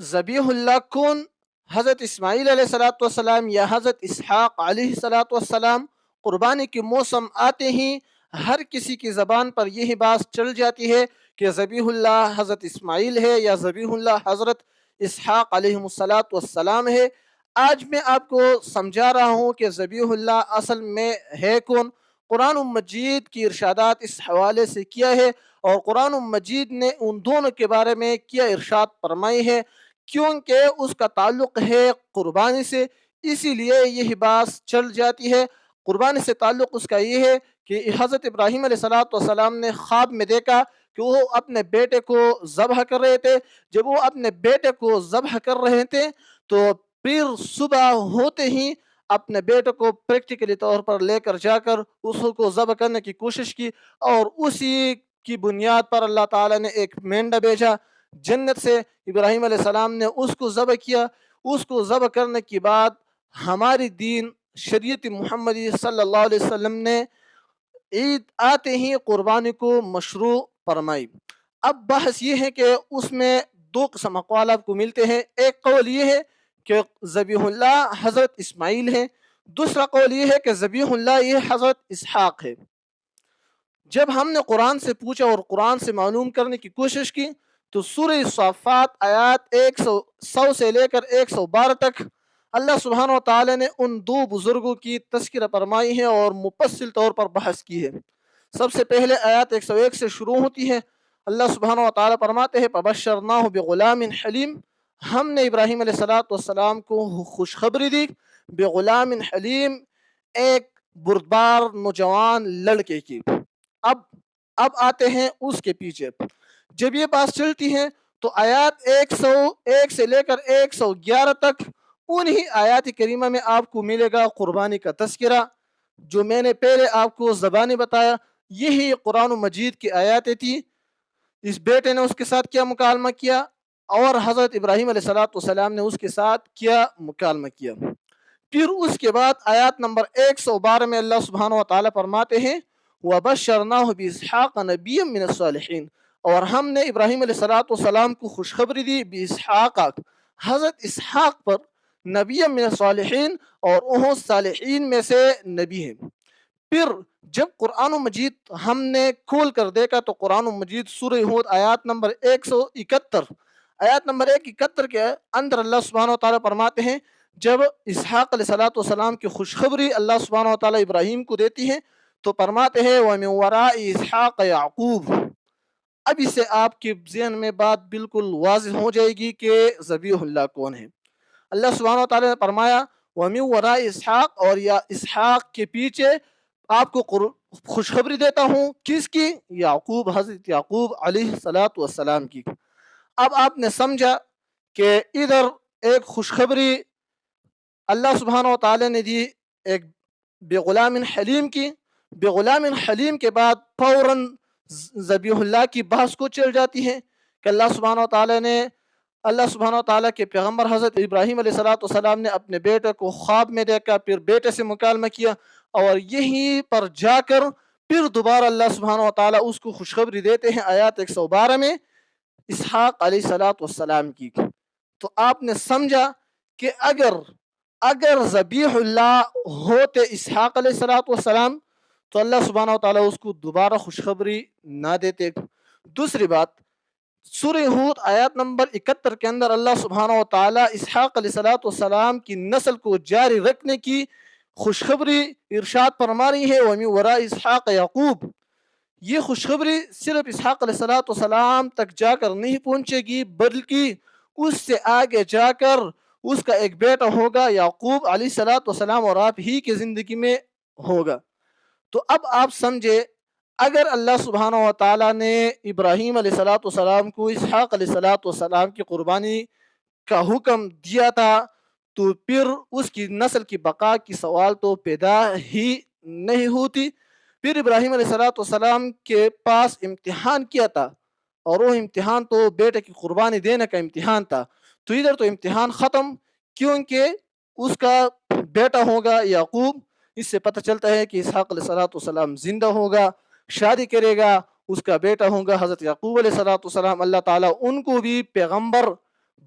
ذبیح اللہ کون؟ حضرت اسماعیل علیہ الصلاۃ والسلام یا حضرت اسحاق علیہ الصلاۃ والسلام؟ قربانی کے موسم آتے ہی ہر کسی کی زبان پر یہی بات چل جاتی ہے کہ ذبیح اللہ حضرت اسماعیل ہے یا ذبیح اللہ حضرت اسحاق علیہ الصلاۃ والسلام ہے۔ آج میں آپ کو سمجھا رہا ہوں کہ ذبیح اللہ اصل میں ہے کون۔ قرآن مجید کی ارشادات اس حوالے سے کیا ہے، اور قرآن مجید نے ان دونوں کے بارے میں کیا ارشاد فرمائی ہے، کیونکہ اس کا تعلق ہے قربانی سے، اسی لیے یہی بات چل جاتی ہے۔ قربانی سے تعلق اس کا یہ ہے کہ حضرت ابراہیم علیہ السلام نے خواب میں دیکھا کہ وہ اپنے بیٹے کو ذبح کر رہے تھے۔ جب وہ اپنے بیٹے کو ذبح کر رہے تھے تو پھر صبح ہوتے ہی اپنے بیٹے کو پریکٹیکلی طور پر لے کر جا کر اس کو ذبح کرنے کی کوشش کی، اور اسی کی بنیاد پر اللہ تعالیٰ نے ایک مینڈا بھیجا جنت سے۔ ابراہیم علیہ السلام نے اس کو ذبح کیا۔ اس کو ذبح کرنے کے بعد ہماری دین شریعت محمدی صلی اللہ علیہ وسلم نے عید آتے ہی قربانی کو مشروع فرمائی۔ اب بحث یہ ہے کہ اس میں دو قسم اقوال آپ کو ملتے ہیں۔ ایک قول یہ ہے کہ ذبیح اللہ حضرت اسماعیل ہے، دوسرا قول یہ ہے کہ ذبیح اللہ یہ حضرت اسحاق ہے۔ جب ہم نے قرآن سے پوچھا اور قرآن سے معلوم کرنے کی کوشش کی تو سورہ صافات آیات 100 سے لے کر 112 تک اللہ سبحانہ و تعالی نے ان دو بزرگوں کی تذکرہ فرمائی ہے اور مفصل طور پر بحث کی ہے۔ سب سے پہلے آیات 101 سے شروع ہوتی ہے۔ اللہ سبحانہ و تعالی فرماتے ہیں فبشرناہ بغلام حلیم، ہم نے ابراہیم علیہ السلام کو خوشخبری دی بغلام حلیم، ایک بردبار نوجوان لڑکے کی۔ اب اب آتے ہیں اس کے پیچھے۔ جب یہ بات چلتی ہے تو آیات 101 سے لے کر 111 تک انہی آیات کریمہ میں آپ کو ملے گا قربانی کا تذکرہ، جو میں نے پہلے آپ کو زبانی بتایا یہی قرآن مجید کی آیاتیں تھی۔ اس بیٹے نے اس کے ساتھ کیا مکالمہ کیا، اور حضرت ابراہیم علیہ السلام نے اس کے ساتھ کیا مکالمہ کیا۔ پھر اس کے بعد آیات نمبر 112 میں اللہ سبحانہ و تعالیٰ فرماتے ہیں وَبَشَّرْنَاهُ بِإِسْحَاقَ نَبِيًّا مِّنَ الصَّالِحِينَ، اور ہم نے ابراہیم علیہ السلام کو خوشخبری دی بِإِسْحَاقَ، حضرت اسحاق پر، نبی من الصالحین، اور وہ صالحین میں سے نبی ہیں۔ پھر جب قرآن مجید ہم نے کھول کر دیکھا تو قرآن مجید سورہ ہود آیات نمبر 171، آیات نمبر 171 کے اندر اللہ سبحانہ و تعالیٰ فرماتے ہیں جب اسحاق علیہ السلام کی خوشخبری اللہ سبحانہ و تعالیٰ ابراہیم کو دیتی ہے تو فرماتے ہیں وَمِن وَرَاءِ اسحاق یعقوب۔ اب اس سے آپ کے ذہن میں بات بالکل واضح ہو جائے گی کہ ذبیح اللہ کون ہے۔ اللہ سبحانہ و تعالیٰ نے فرمایا وَمِن وَرَاءِ اسحاق، اور یا اسحاق کے پیچھے آپ کو خوشخبری دیتا ہوں، کس کی؟ یعقوب، حضرت یعقوب علیہ السلام کی۔ اب آپ نے سمجھا کہ ادھر ایک خوشخبری اللہ سبحانہ و تعالیٰ نے دی ایک بغلام حلیم کی، بغلام حلیم کے بعد فوراً ذبیح اللہ کی بحث کو چل جاتی ہے کہ اللہ سبحانہ و تعالیٰ کے پیغمبر حضرت ابراہیم علیہ السلام نے اپنے بیٹے کو خواب میں دیکھا، پھر بیٹے سے مکالمہ کیا، اور یہیں پر جا کر پھر دوبارہ اللہ سبحانہ و تعالیٰ اس کو خوشخبری دیتے ہیں آیات 112 میں اسحاق علیہ السلام کی۔ تو آپ نے سمجھا کہ اگر ذبیح اللہ ہوتے اسحاق علیہ السلام تو اللہ سبحانہ و تعالیٰ اس کو دوبارہ خوشخبری نہ دیتے۔ دوسری بات، سورہ ہود آیات نمبر 71 کے اندر اللہ سبحانہ و تعالیٰ اسحاق علیہ السلام کی نسل کو جاری رکھنے کی خوشخبری ارشاد فرما رہی ہے وَمِن وَرَاءِ اسحاق یعقوب۔ یہ خوشخبری صرف اسحاق علیہ السلام تک جا کر نہیں پہنچے گی، بلکہ اس سے آگے جا کر اس کا ایک بیٹا ہوگا یعقوب علیہ السلام، اور آپ ہی کی زندگی میں ہوگا۔ تو اب آپ سمجھے، اگر اللہ سبحانہ و تعالیٰ نے ابراہیم علیہ السلام کو اسحاق علیہ السلام کی قربانی کا حکم دیا تھا تو پھر اس کی نسل کی بقا کی سوال تو پیدا ہی نہیں ہوتی۔ پھر ابراہیم علیہ السلام کے پاس امتحان کیا تھا، اور وہ امتحان تو بیٹے کی قربانی دینے کا امتحان تھا۔ تو ادھر تو امتحان ختم، کیونکہ اس کا بیٹا ہوگا یعقوب۔ اس سے پتہ چلتا ہے کہ اسحاق علیہ السلام زندہ ہوگا، شادی کرے گا، اس کا بیٹا ہوگا حضرت یعقوب علیہ السلام۔ اللہ تعالیٰ ان کو بھی پیغمبر